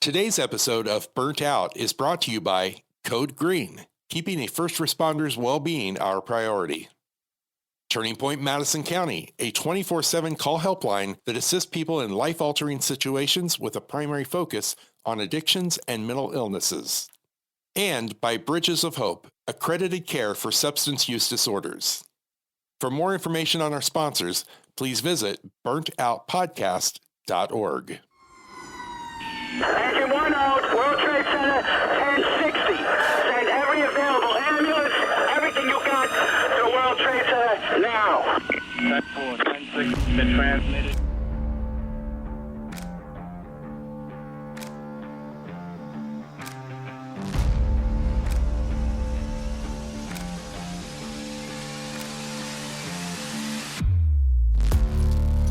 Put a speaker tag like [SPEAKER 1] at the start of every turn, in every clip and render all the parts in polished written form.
[SPEAKER 1] Today's episode of Burnt Out is brought to you by Code Green, keeping a first responder's well-being our priority. Turning Point Madison County, a 24/7 call helpline that assists people in life-altering situations with a primary focus on addictions and mental illnesses. And by Bridges of Hope, accredited care for substance use disorders. For more information on our sponsors, please visit burntoutpodcast.org.
[SPEAKER 2] Engine 1 out, World Trade Center, 1060. Send every available ambulance, everything you got to World Trade Center now.
[SPEAKER 3] Type 4, 1060, been transmitted.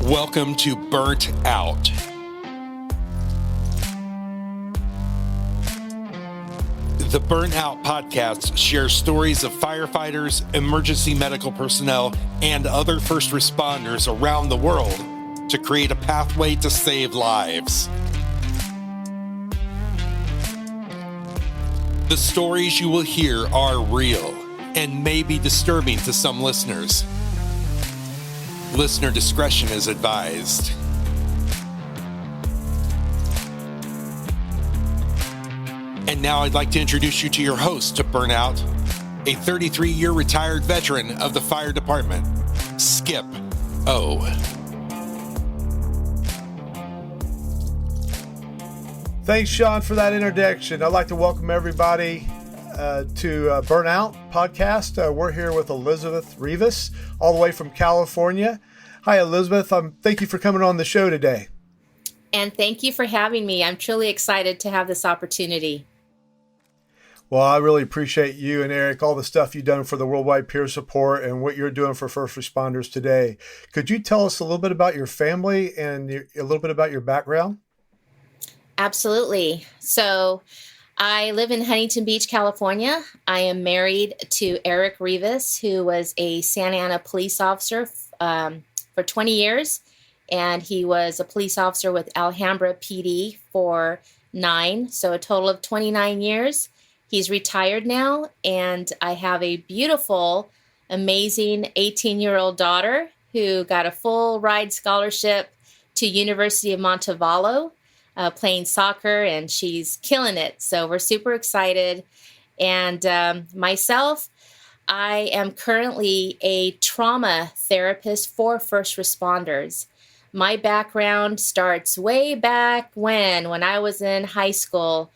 [SPEAKER 1] Welcome to Burnt Out. The Burnt Out podcast shares stories of firefighters, emergency medical personnel, and other first responders around the world to create a pathway to save lives. The stories you will hear are real and may be disturbing to some listeners. Listener discretion is advised. And now I'd like to introduce you to your host to Burnout, a 33-year retired veteran of the fire department, Skip O.
[SPEAKER 4] Thanks, Sean, for that introduction. I'd like to welcome everybody to Burnout Podcast. We're here with Elizabeth Rivas, all the way from California. Hi, Elizabeth. Thank you for coming on the show today.
[SPEAKER 5] And thank you for having me. I'm truly excited to have this opportunity.
[SPEAKER 4] Well, I really appreciate you and Eric, all the stuff you've done for the Worldwide Peer Support and what you're doing for first responders today. Could you tell us a little bit about your family and a little bit about your background?
[SPEAKER 5] Absolutely. So I live in Huntington Beach, California. I am married to Eric Rivas, who was a Santa Ana police officer for 20 years. And he was a police officer with Alhambra PD for 9, so a total of 29 years. He's retired now, and I have a beautiful, amazing 18-year-old daughter who got a full ride scholarship to University of Montevallo, playing soccer, and she's killing it. So we're super excited. And myself, I am currently a trauma therapist for first responders. My background starts way back when I was in high school,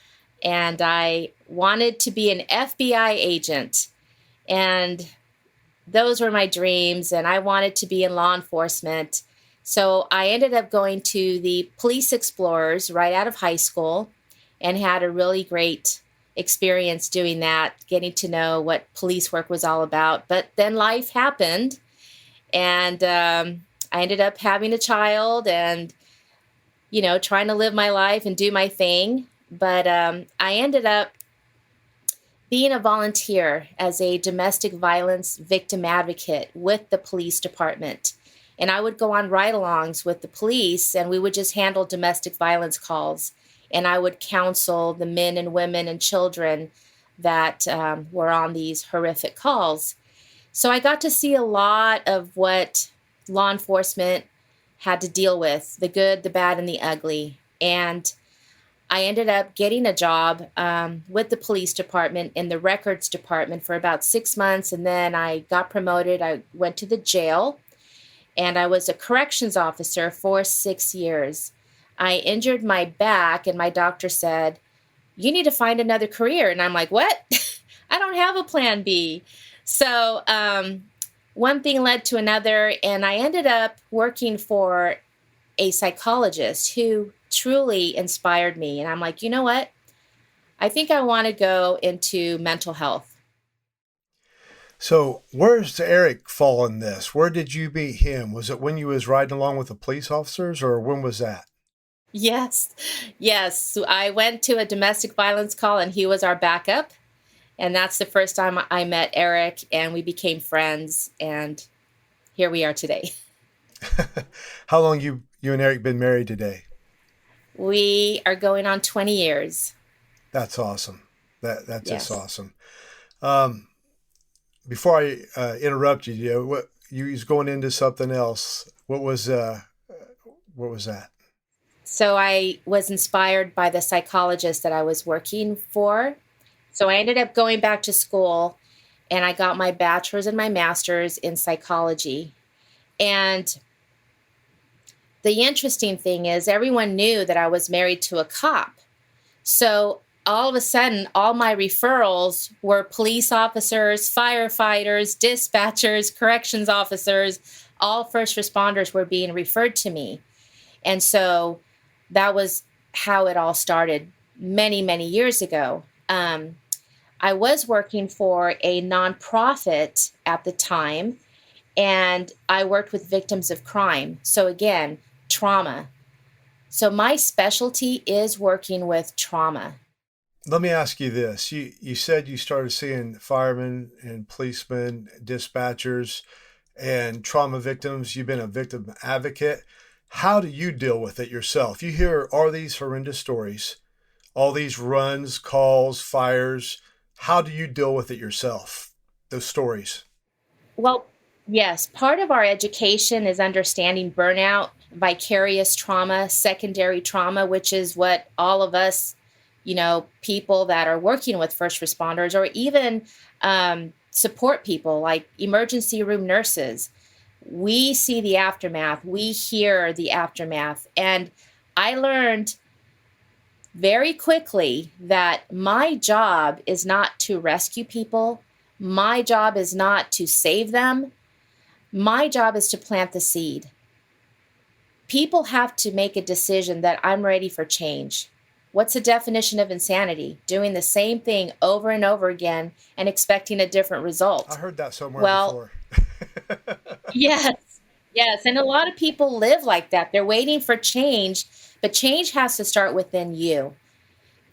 [SPEAKER 5] and I wanted to be an FBI agent. And those were my dreams, and I wanted to be in law enforcement. So I ended up going to the Police Explorers right out of high school and had a really great experience doing that, getting to know what police work was all about. But then life happened, and I ended up having a child and, trying to live my life and do my thing. But I ended up being a volunteer as a domestic violence victim advocate with the police department. And I would go on ride-alongs with the police, and we would just handle domestic violence calls. And I would counsel the men and women and children that were on these horrific calls. So I got to see a lot of what law enforcement had to deal with, the good, the bad, and the ugly. And I ended up getting a job with the police department in the records department for about 6 months. And then I got promoted. I went to the jail, and I was a corrections officer for 6 years. I injured my back, and my doctor said, "You need to find another career." And I'm like, "What? I don't have a plan B." So one thing led to another, and I ended up working for a psychologist who truly inspired me. And I'm like, you know what? I think I want to go into mental health.
[SPEAKER 4] So where's Eric fall in this? Where did you meet him? Was it when you was riding along with the police officers, or when was that?
[SPEAKER 5] Yes. I went to a domestic violence call, and he was our backup. And that's the first time I met Eric, and we became friends, and here we are today.
[SPEAKER 4] How long you and Eric been married today?
[SPEAKER 5] We are going on 20 years.
[SPEAKER 4] That's awesome. That's just
[SPEAKER 5] Yes.
[SPEAKER 4] awesome. Um, Before I interrupt you, what you was going into something else. What was that?
[SPEAKER 5] So I was inspired by the psychologist that I was working for. So I ended up going back to school and I got my bachelor's and my master's in psychology. And the interesting thing is, everyone knew that I was married to a cop. So all of a sudden, all my referrals were police officers, firefighters, dispatchers, corrections officers, all first responders were being referred to me. And so that was how it all started many, many years ago. I was working for a nonprofit at the time, and I worked with victims of crime. So again, trauma. So my specialty is working with trauma.
[SPEAKER 4] Let me ask you this. You said you started seeing firemen and policemen, dispatchers, and trauma victims. You've been a victim advocate. How do you deal with it yourself? You hear all these horrendous stories, all these runs, calls, fires. How do you deal with it yourself? Those stories.
[SPEAKER 5] Well, yes, part of our education is understanding burnout, vicarious trauma, secondary trauma, which is what all of us, people that are working with first responders or even support people like emergency room nurses, we see the aftermath, we hear the aftermath. And I learned very quickly that my job is not to rescue people. My job is not to save them. My job is to plant the seed. People have to make a decision that I'm ready for change. What's the definition of insanity? Doing the same thing over and over again and expecting a different result.
[SPEAKER 4] I heard that somewhere
[SPEAKER 5] Well,
[SPEAKER 4] before.
[SPEAKER 5] yes, yes. And a lot of people live like that. They're waiting for change, but change has to start within you.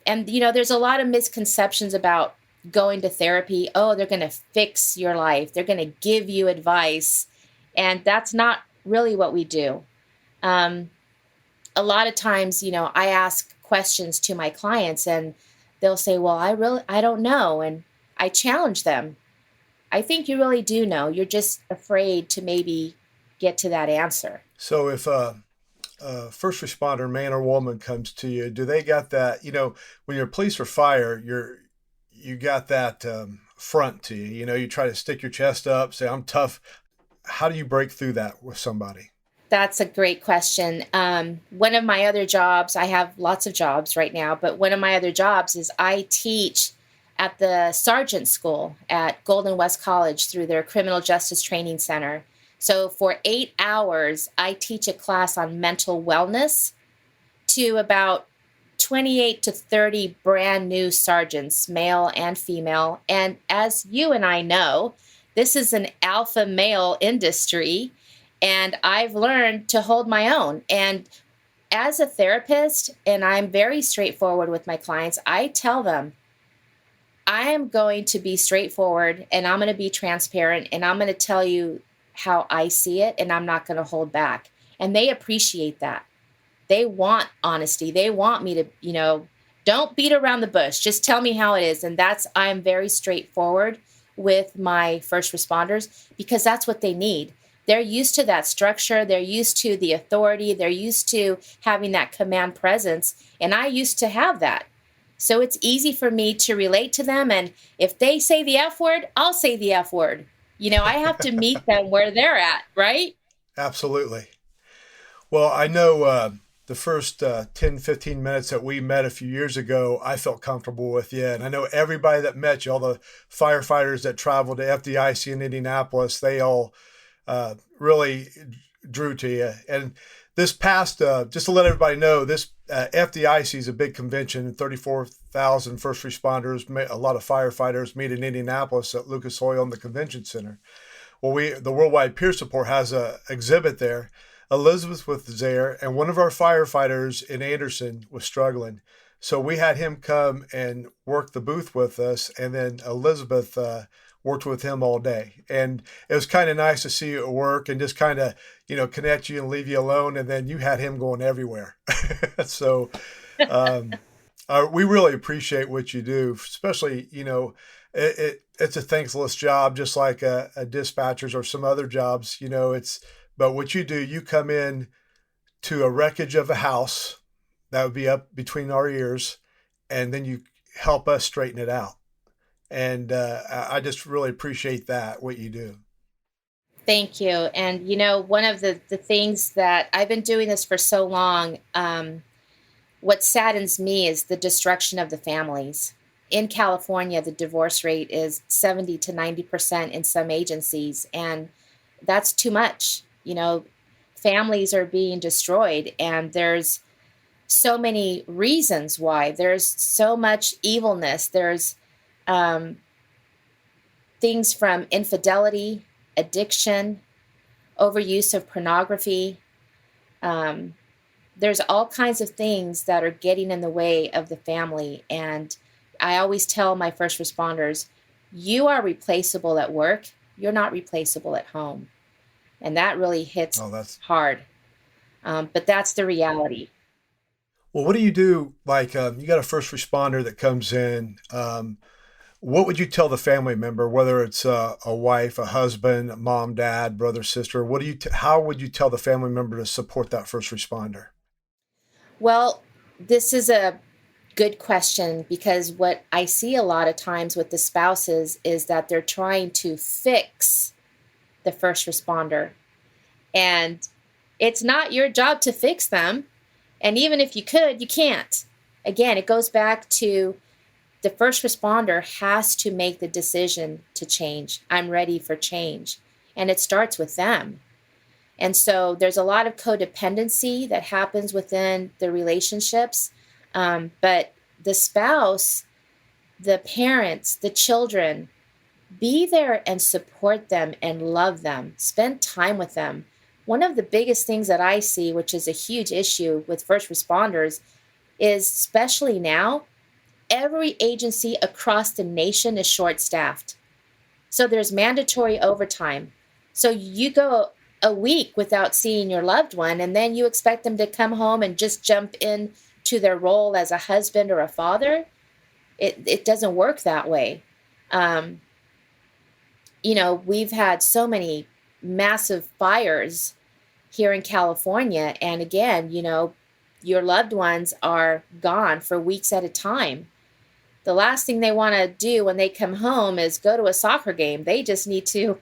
[SPEAKER 5] And, there's a lot of misconceptions about going to therapy. Oh, they're going to fix your life. They're going to give you advice. And that's not really what we do. A lot of times, I ask questions to my clients and they'll say, well, I don't know. And I challenge them. I think you really do know. You're just afraid to maybe get to that answer.
[SPEAKER 4] So if a first responder, man or woman, comes to you, do they got that, when you're police or fire, you got that front to you, you try to stick your chest up, say, I'm tough. How do you break through that with somebody?
[SPEAKER 5] That's a great question. One of my other jobs, I have lots of jobs right now, but one of my other jobs is I teach at the sergeant school at Golden West College through their criminal justice training center. So for 8 hours, I teach a class on mental wellness to about 28 to 30 brand new sergeants, male and female. And as you and I know, this is an alpha male industry, and I've learned to hold my own. And as a therapist, and I'm very straightforward with my clients, I tell them, I am going to be straightforward and I'm going to be transparent and I'm going to tell you how I see it and I'm not going to hold back. And they appreciate that. They want honesty. They want me to, don't beat around the bush. Just tell me how it is. And I'm very straightforward with my first responders because that's what they need. They're used to that structure. They're used to the authority. They're used to having that command presence. And I used to have that. So it's easy for me to relate to them. And if they say the F word, I'll say the F word. I have to meet them where they're at, right?
[SPEAKER 4] Absolutely. Well, I know the first 10, 15 minutes that we met a few years ago, I felt comfortable with you. And I know everybody that met you, all the firefighters that traveled to FDIC in Indianapolis, they all really drew to you. And this past, just to let everybody know, this FDIC is a big convention, 34,000 first responders, a lot of firefighters meet in Indianapolis at Lucas Oil in the convention center. Well, the Worldwide Peer Support has a exhibit there. Elizabeth was there, and one of our firefighters in Anderson was struggling. So we had him come and work the booth with us, and then Elizabeth worked with him all day. And it was kind of nice to see you at work and just kind of, connect you and leave you alone. And then you had him going everywhere. So um, we really appreciate what you do, especially, it's a thankless job, just like a dispatcher's or some other jobs, but what you do, you come in to a wreckage of a house that would be up between our ears, and then you help us straighten it out. And I just really appreciate that, what you do.
[SPEAKER 5] Thank you. And, one of the things that I've been doing this for so long, what saddens me is the destruction of the families. In California, the divorce rate is 70 to 90% in some agencies, and that's too much. Families are being destroyed, and there's so many reasons why. There's so much evilness. There's things from infidelity, addiction, overuse of pornography. There's all kinds of things that are getting in the way of the family. And I always tell my first responders, you are replaceable at work. You're not replaceable at home. And that really hits hard. But that's the reality.
[SPEAKER 4] Well, what do you do? Like, you got a first responder that comes in. What would you tell the family member, whether it's a wife, a husband, mom, dad, brother, sister? How would you tell the family member to support that first responder?
[SPEAKER 5] Well, this is a good question, because what I see a lot of times with the spouses is that they're trying to fix the first responder. And it's not your job to fix them. And even if you could, you can't. Again, it goes back to the first responder has to make the decision to change. I'm ready for change. And it starts with them. And so there's a lot of codependency that happens within the relationships. But the spouse, the parents, the children, be there and support them and love them. Spend time with them. One of the biggest things that I see, which is a huge issue with first responders, is especially now, every agency across the nation is short-staffed. So there's mandatory overtime. So you go a week without seeing your loved one, and then you expect them to come home and just jump into their role as a husband or a father. It doesn't work that way. We've had so many massive fires here in California. And again, your loved ones are gone for weeks at a time. The last thing they want to do when they come home is go to a soccer game. They just need to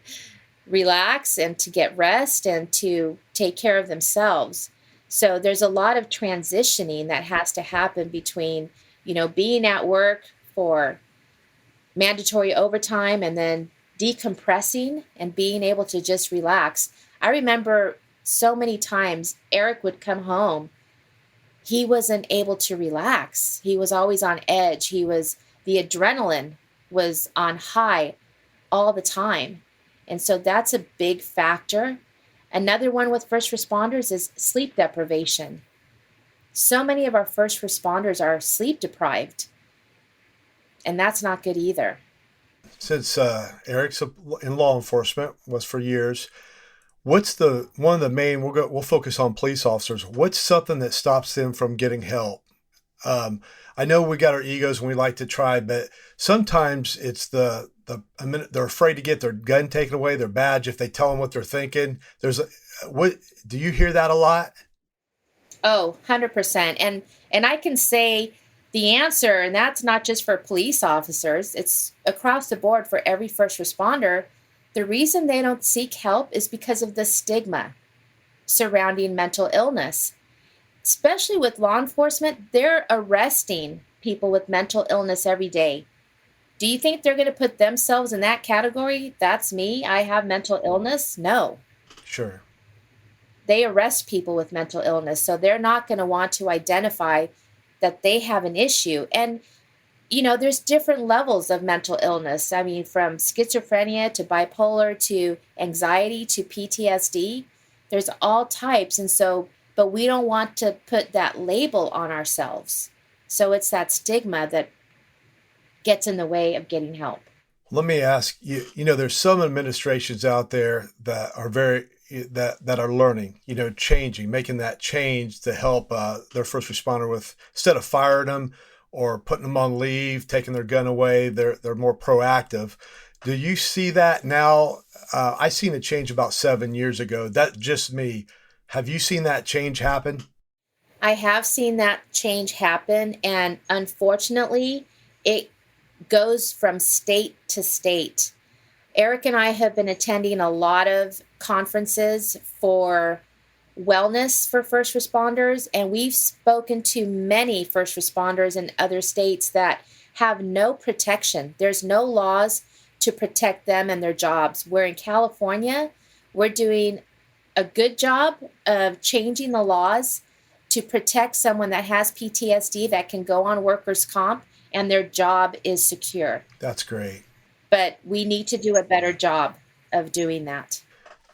[SPEAKER 5] relax and to get rest and to take care of themselves. So there's a lot of transitioning that has to happen between, being at work for mandatory overtime and then decompressing and being able to just relax. I remember so many times Eric would come home. He wasn't able to relax. He was always on edge. The adrenaline was on high all the time. And so that's a big factor. Another one with first responders is sleep deprivation. So many of our first responders are sleep deprived, and that's not good either.
[SPEAKER 4] Since Eric's in law enforcement, was for years, what's one of the main? We'll focus on police officers. What's something that stops them from getting help? I know we got our egos and we like to try, but sometimes it's they're afraid to get their gun taken away, their badge, if they tell them what they're thinking. What do you hear that a lot?
[SPEAKER 5] Oh, 100%. And I can say the answer, and that's not just for police officers, it's across the board for every first responder. The reason they don't seek help is because of the stigma surrounding mental illness. Especially with law enforcement, they're arresting people with mental illness every day. Do you think they're going to put themselves in that category? That's me. I have mental illness. No.
[SPEAKER 4] Sure.
[SPEAKER 5] They arrest people with mental illness, so they're not going to want to identify that they have an issue. And, there's different levels of mental illness. I mean, from schizophrenia to bipolar to anxiety to PTSD, there's all types. And so, but we don't want to put that label on ourselves. So it's that stigma that gets in the way of getting help.
[SPEAKER 4] Let me ask you, there's some administrations out there that are that are learning, changing, making that change to help their first responder with, instead of firing them or putting them on leave, taking their gun away, they're more proactive. Do you see that now? I seen a change about 7 years ago. That's just me. Have you seen that change happen?
[SPEAKER 5] I have seen that change happen, and unfortunately, it goes from state to state. Eric and I have been attending a lot of conferences for wellness for first responders, and we've spoken to many first responders in other states that have no protection. There's no laws to protect them and their jobs. Where in California, we're doing a good job of changing the laws to protect someone that has PTSD that can go on workers' comp and their job is secure.
[SPEAKER 4] That's great.
[SPEAKER 5] But we need to do a better job of doing that.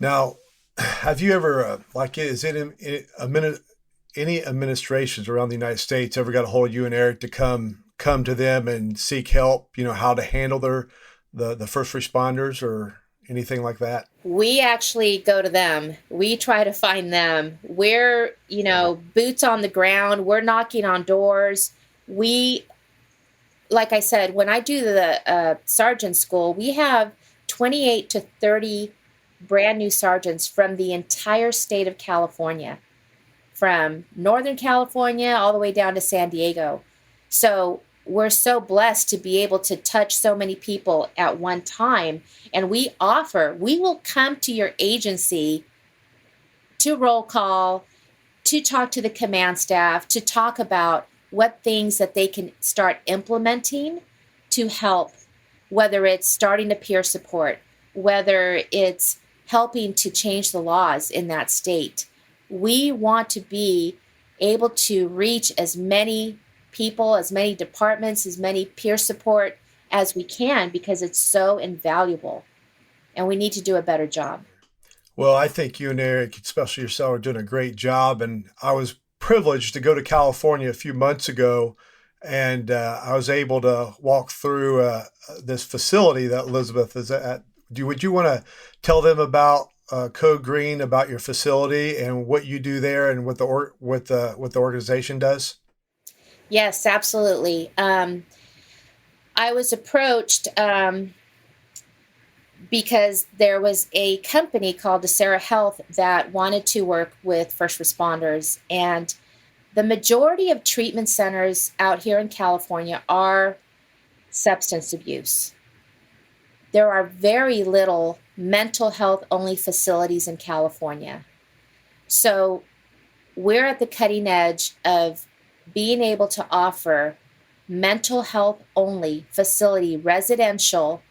[SPEAKER 4] Now, have you ever, any administrations around the United States ever got a hold of you and Eric to come to them and seek help, how to handle the first responders or anything like that?
[SPEAKER 5] We actually go to them. We try to find them. We're, boots on the ground. We're knocking on doors. Like I said, when I do the sergeant school, we have 28 to 30 brand new sergeants from the entire state of California, from Northern California all the way down to San Diego. So we're so blessed to be able to touch so many people at one time. And we will come to your agency to roll call, to talk to the command staff, to talk about what things that they can start implementing to help, whether it's starting to peer support, whether it's helping to change the laws in that state. We want to be able to reach as many people, as many departments, as many peer support as we can, because it's so invaluable and we need to do a better job.
[SPEAKER 4] Well, I think you and Eric, especially yourself, are doing a great job. And I was privileged to go to California a few months ago, and I was able to walk through this facility that Elizabeth is at. Would you want to tell them about Code Green, about your facility and what you do there and what the organization does?
[SPEAKER 5] Yes, absolutely. I was approached because there was a company called Sarah Health that wanted to work with first responders. And the majority of treatment centers out here in California are substance abuse. There are very little mental health only facilities in California. So we're at the cutting edge of being able to offer mental health only facility residential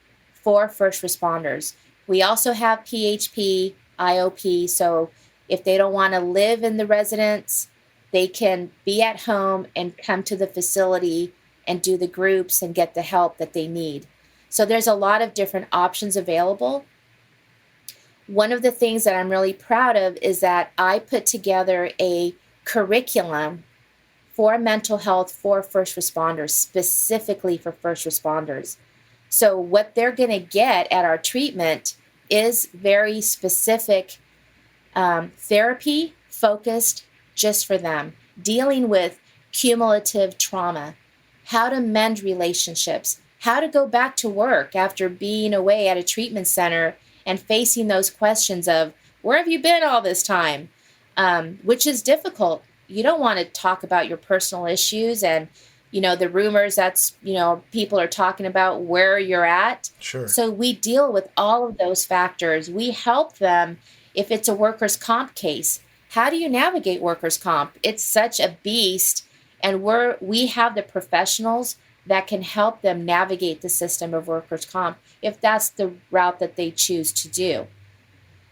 [SPEAKER 5] for first responders. We also have PHP, IOP, so if they don't want to live in the residence, they can be at home and come to the facility and do the groups and get the help that they need. So there's a lot of different options available. One of the things that I'm really proud of is that I put together a curriculum for mental health for first responders, specifically for first responders. So what they're going to get at our treatment is very specific therapy focused just for them, dealing with cumulative trauma, how to mend relationships, how to go back to work after being away at a treatment center and facing those questions of, where have you been all this time? Which is difficult. You don't want to talk about your personal issues and, the rumors that's, people are talking about where you're at.
[SPEAKER 4] Sure.
[SPEAKER 5] So we deal with all of those factors. We help them if it's a workers' comp case. How do you navigate workers' comp? It's such a beast. And we have the professionals that can help them navigate the system of workers' comp if that's the route that they choose to do.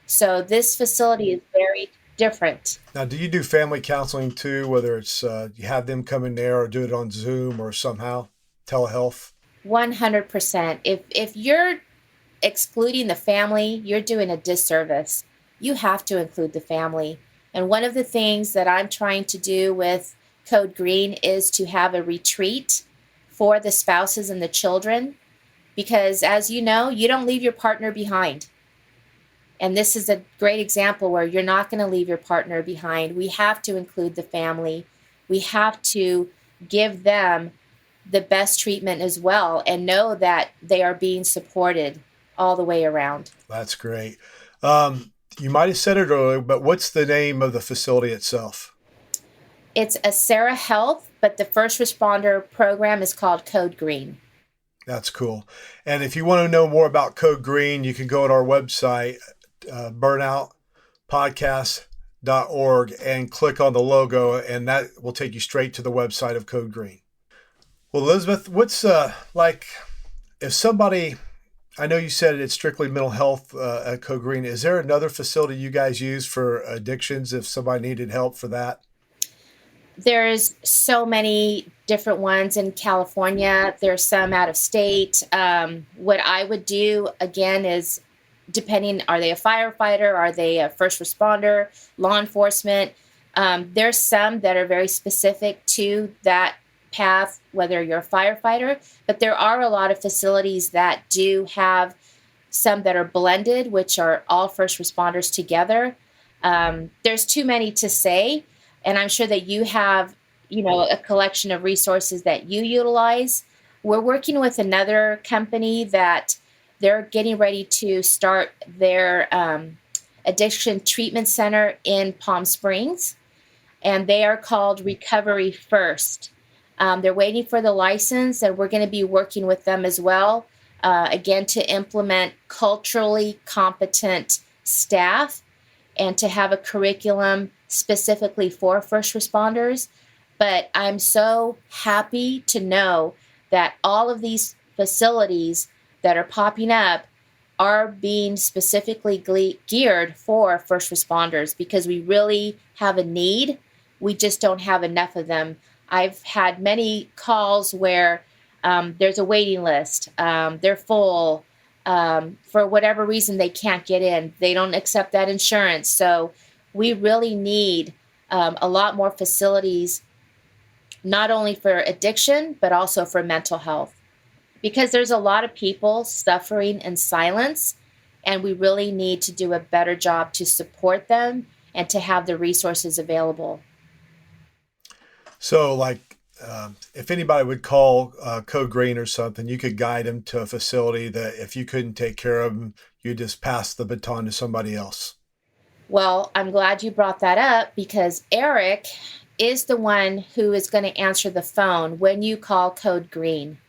[SPEAKER 5] So this facility is very different.
[SPEAKER 4] Now, do you do family counseling too, whether it's you have them come in there or do it on Zoom or somehow, telehealth?
[SPEAKER 5] 100%. If you're excluding the family, you're doing a disservice. You have to include the family. And one of the things that I'm trying to do with Code Green is to have a retreat for the spouses and the children because as you know, you don't leave your partner behind. And this is a great example where you're not going to leave your partner behind. We have to include the family. We have to give them the best treatment as well and know that they are being supported all the way around.
[SPEAKER 4] That's great. You might have said it earlier, but what's the name of the facility itself?
[SPEAKER 5] It's a Sarah Health, but the first responder program is called Code Green.
[SPEAKER 4] That's cool. And if you want to know more about Code Green, you can go to our website, burnoutpodcast.org, and click on the logo, and that will take you straight to the website of Code Green. Well, Elizabeth, what's like if somebody, I know you said it's strictly mental health at Code Green. Is there another facility you guys use for addictions if somebody needed help for that?
[SPEAKER 5] There's so many different ones in California. There's some out of state. What I would do, again, is depending, are they a firefighter? Are they a first responder, law enforcement? There's some that are very specific to that path, whether you're a firefighter, but there are a lot of facilities that do have some that are blended, which are all first responders together. There's too many to say. And I'm sure that you have, a collection of resources that you utilize. We're working with another company that they're getting ready to start their addiction treatment center in Palm Springs, and they are called Recovery First. They're waiting for the license, and we're going to be working with them as well, again, to implement culturally competent staff and to have a curriculum specifically for first responders. But I'm so happy to know that all of these facilities that are popping up are being specifically geared for first responders because we really have a need. We just don't have enough of them. I've had many calls where there's a waiting list. They're full. For whatever reason, they can't get in. They don't accept that insurance. So we really need a lot more facilities, not only for addiction, but also for mental health. Because there's a lot of people suffering in silence, and we really need to do a better job to support them and to have the resources available.
[SPEAKER 4] So, if anybody would call Code Green or something, you could guide them to a facility that if you couldn't take care of them, you just pass the baton to somebody else.
[SPEAKER 5] Well, I'm glad you brought that up because Eric is the one who is going to answer the phone when you call Code Green.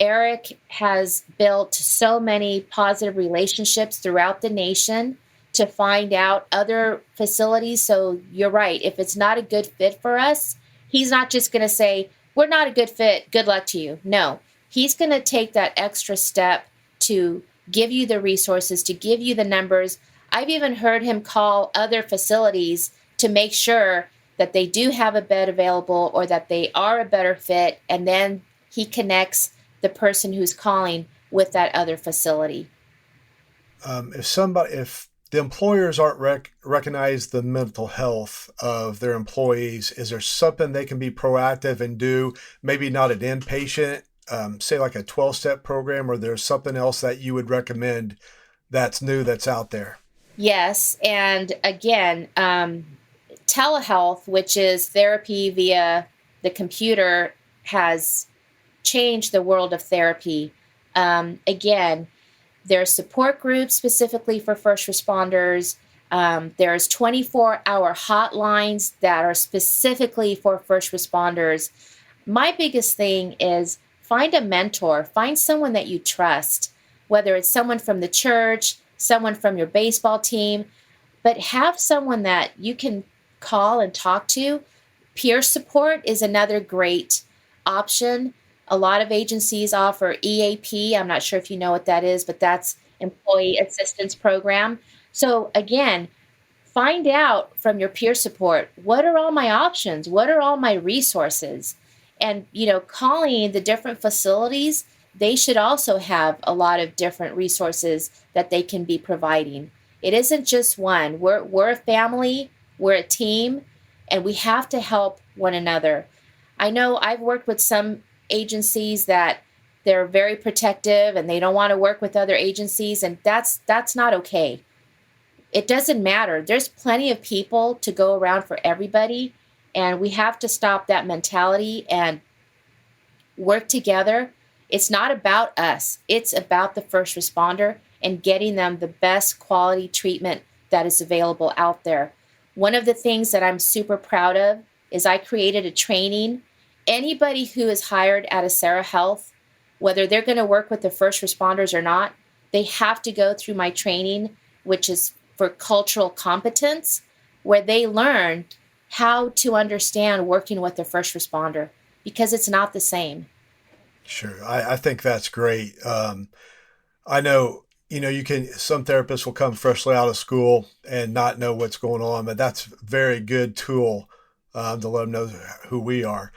[SPEAKER 5] Eric has built so many positive relationships throughout the nation to find out other facilities. So you're right. If it's not a good fit for us, he's not just going to say, we're not a good fit, good luck to you. No, he's going to take that extra step to give you the resources, to give you the numbers. I've even heard him call other facilities to make sure that they do have a bed available or that they are a better fit. And then he connects the person who's calling with that other facility.
[SPEAKER 4] If the employers aren't recognize the mental health of their employees, is there something they can be proactive and do? Maybe not an inpatient, say like a 12-step program, or there's something else that you would recommend that's new that's out there?
[SPEAKER 5] Yes. And again, telehealth, which is therapy via the computer, has changed the world of therapy. Again, there's support groups specifically for first responders. There's 24-hour hotlines that are specifically for first responders. My biggest thing is find a mentor, find someone that you trust, whether it's someone from the church, someone from your baseball team, but have someone that you can call and talk to. Peer support is another great option. A lot of agencies offer EAP. I'm not sure if you know what that is, but that's Employee Assistance Program. So again, find out from your peer support, what are all my options? What are all my resources? And, calling the different facilities, they should also have a lot of different resources that they can be providing. It isn't just one. We're a family, we're a team, and we have to help one another. I know I've worked with some agencies that they're very protective and they don't want to work with other agencies, and that's not okay. It doesn't matter. There's plenty of people to go around for everybody, and we have to stop that mentality and work together. It's not about us. It's about the first responder and getting them the best quality treatment that is available out there. One of the things that I'm super proud of is I created a training. Anybody who is hired at Acera Health, whether they're going to work with the first responders or not, they have to go through my training, which is for cultural competence, where they learn how to understand working with the first responder, because it's not the same.
[SPEAKER 4] Sure. I think that's great. I know, some therapists will come freshly out of school and not know what's going on, but that's a very good tool to let them know who we are.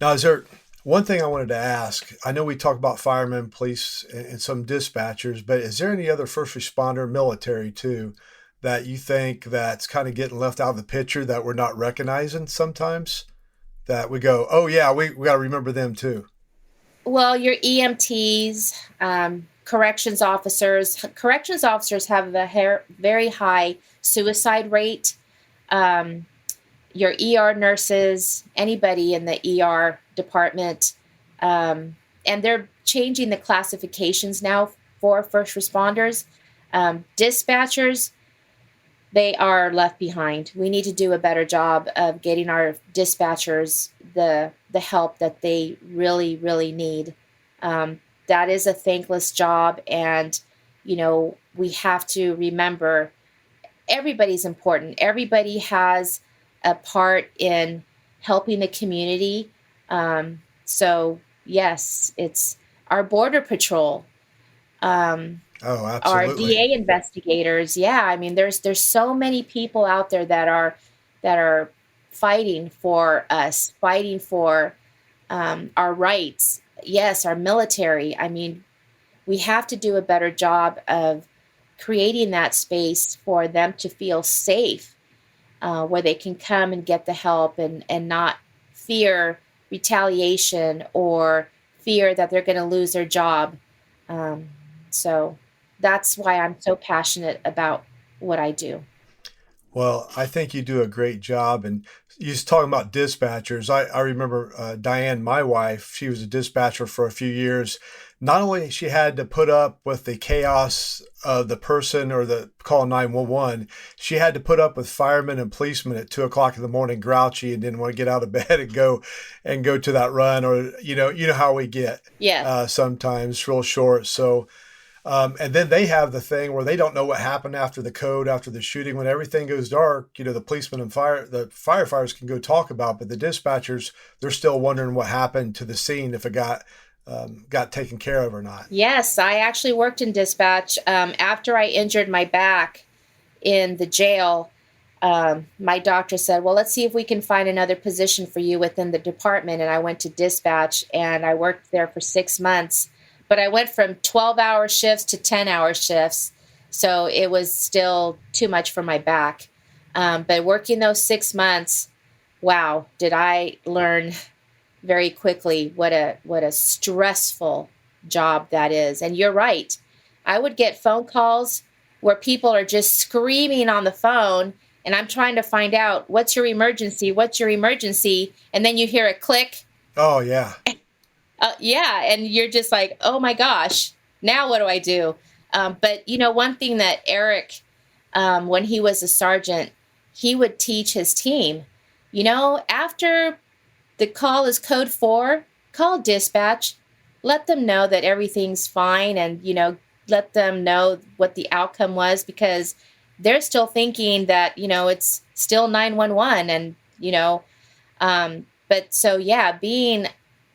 [SPEAKER 4] Now, is there one thing I wanted to ask? I know we talk about firemen, police, and some dispatchers, but is there any other first responder, military too, that you think that's kind of getting left out of the picture that we're not recognizing sometimes? That we go, oh yeah, we got to remember them too.
[SPEAKER 5] Well, your EMTs, corrections officers. Corrections officers have a very high suicide rate. Your ER nurses, anybody in the ER department, and they're changing the classifications now for first responders. Dispatchers, they are left behind. We need to do a better job of getting our dispatchers the help that they really, really need. That is a thankless job, and we have to remember everybody's important. Everybody has a part in helping the community. So yes, it's our border patrol.
[SPEAKER 4] Oh, absolutely.
[SPEAKER 5] Our DA investigators. Yeah, I mean, there's so many people out there that are fighting for us, fighting for our rights. Yes, our military. I mean, we have to do a better job of creating that space for them to feel safe, where they can come and get the help and not fear retaliation or fear that they're going to lose their job. So that's why I'm so passionate about what I do.
[SPEAKER 4] Well, I think you do a great job. And you was talking about dispatchers. I remember Diane, my wife, she was a dispatcher for a few years. Not only she had to put up with the chaos of the person or the call 911, she had to put up with firemen and policemen at 2:00 in the morning, grouchy and didn't want to get out of bed and go to that run, or you know how we get.
[SPEAKER 5] Yeah.
[SPEAKER 4] Sometimes real short. So. And then they have the thing where they don't know what happened after the code, after the shooting, when everything goes dark. The policemen and the firefighters can go talk about, but the dispatchers, they're still wondering what happened to the scene, if it got taken care of or not.
[SPEAKER 5] Yes, I actually worked in dispatch. After I injured my back in the jail, my doctor said, well, let's see if we can find another position for you within the department. And I went to dispatch, and I worked there for 6 months. But I went from 12-hour shifts to 10-hour shifts, so it was still too much for my back. But working those 6 months, wow, did I learn very quickly what a stressful job that is. And you're right. I would get phone calls where people are just screaming on the phone, and I'm trying to find out, what's your emergency? What's your emergency? And then you hear a click.
[SPEAKER 4] Oh, yeah.
[SPEAKER 5] Yeah, and you're just like, oh my gosh, now what do I do? But one thing that Eric, when he was a sergeant, he would teach his team, after the call is code 4, call dispatch, let them know that everything's fine, and, let them know what the outcome was, because they're still thinking that, it's still 911, and, but so yeah, being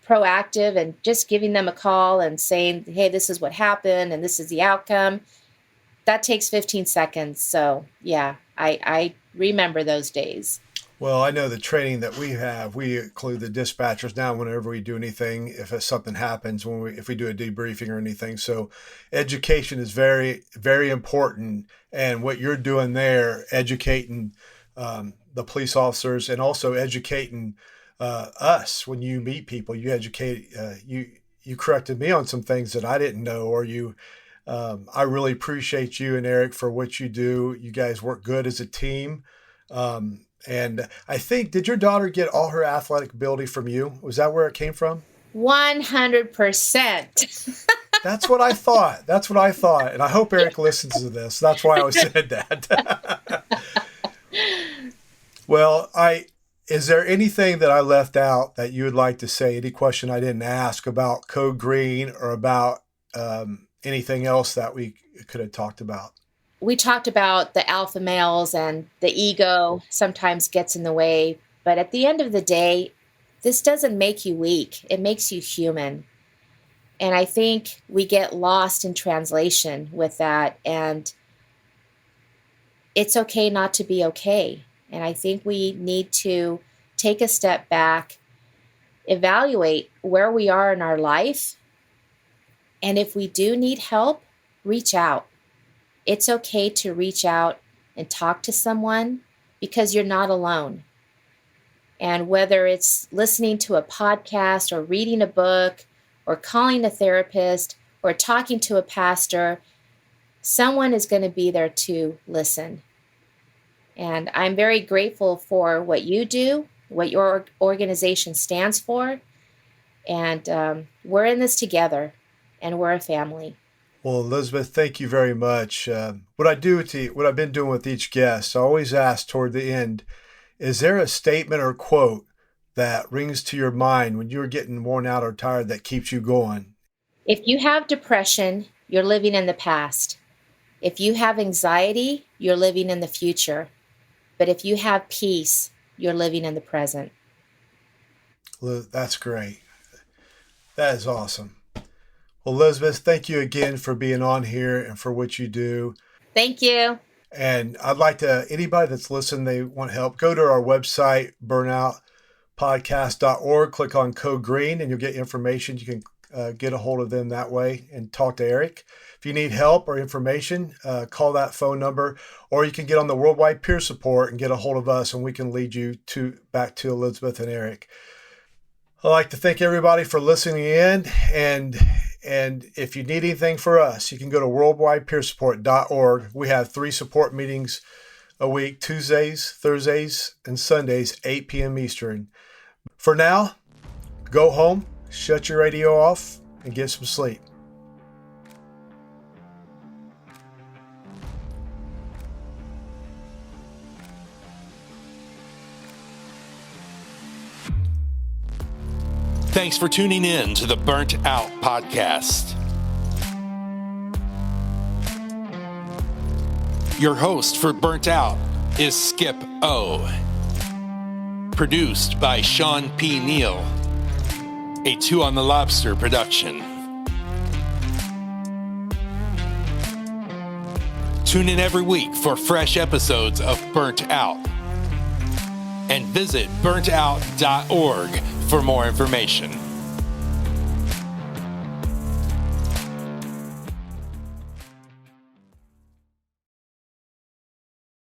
[SPEAKER 5] proactive and just giving them a call and saying, hey, this is what happened and this is the outcome, that takes 15 seconds. So yeah, I remember those days.
[SPEAKER 4] Well, I know the training that we have, we include the dispatchers now whenever we do anything, if something happens, if we do a debriefing or anything. So education is very, very important. And what you're doing there, educating the police officers and also educating us. When you meet people, you educate you corrected me on some things that I didn't know, or I really appreciate you and Eric for what you do. You guys work good as a team. And I think, did your daughter get all her athletic ability from you? Was that where it came from?
[SPEAKER 5] 100%.
[SPEAKER 4] That's what I thought. And I hope Eric listens to this. That's why I said that. Well, is there anything that I left out that you would like to say? Any question I didn't ask about Code Green or about anything else that we could have talked about?
[SPEAKER 5] We talked about the alpha males and the ego sometimes gets in the way. But at the end of the day, this doesn't make you weak. It makes you human. And I think we get lost in translation with that. And it's okay not to be okay. And I think we need to take a step back, evaluate where we are in our life. And if we do need help, reach out. It's okay to reach out and talk to someone because you're not alone. And whether it's listening to a podcast or reading a book or calling a therapist or talking to a pastor, someone is going to be there to listen. And I'm very grateful for what you do, what your organization stands for. And we're in this together, and we're a family.
[SPEAKER 4] Well, Elizabeth, thank you very much. What I've been doing with each guest, I always ask toward the end, is there a statement or quote that rings to your mind when you're getting worn out or tired that keeps you going?
[SPEAKER 5] If you have depression, you're living in the past. If you have anxiety, you're living in the future. But if you have peace, you're living in the present.
[SPEAKER 4] That's great. That is awesome. Well, Elizabeth, thank you again for being on here and for what you do.
[SPEAKER 5] Thank you.
[SPEAKER 4] And I'd like to, anybody that's listening, they want help, go to our website, burnoutpodcast.org, click on Code Green, and you'll get information. You can get a hold of them that way and talk to Eric. If you need help or information, call that phone number, or you can get on the Worldwide Peer Support and get a hold of us, and we can lead you back to Elizabeth and Eric. I'd like to thank everybody for listening in, and if you need anything for us, you can go to worldwidepeersupport.org. We have 3 support meetings a week, Tuesdays, Thursdays, and Sundays, 8 p.m. Eastern. For now, go home, shut your radio off, and get some sleep.
[SPEAKER 1] Thanks for tuning in to the Burnt Out Podcast. Your host for Burnt Out is Skip O. Produced by Sean P. Neal, a Two on the Lobster production. Tune in every week for fresh episodes of Burnt Out. And visit burntout.org for more information.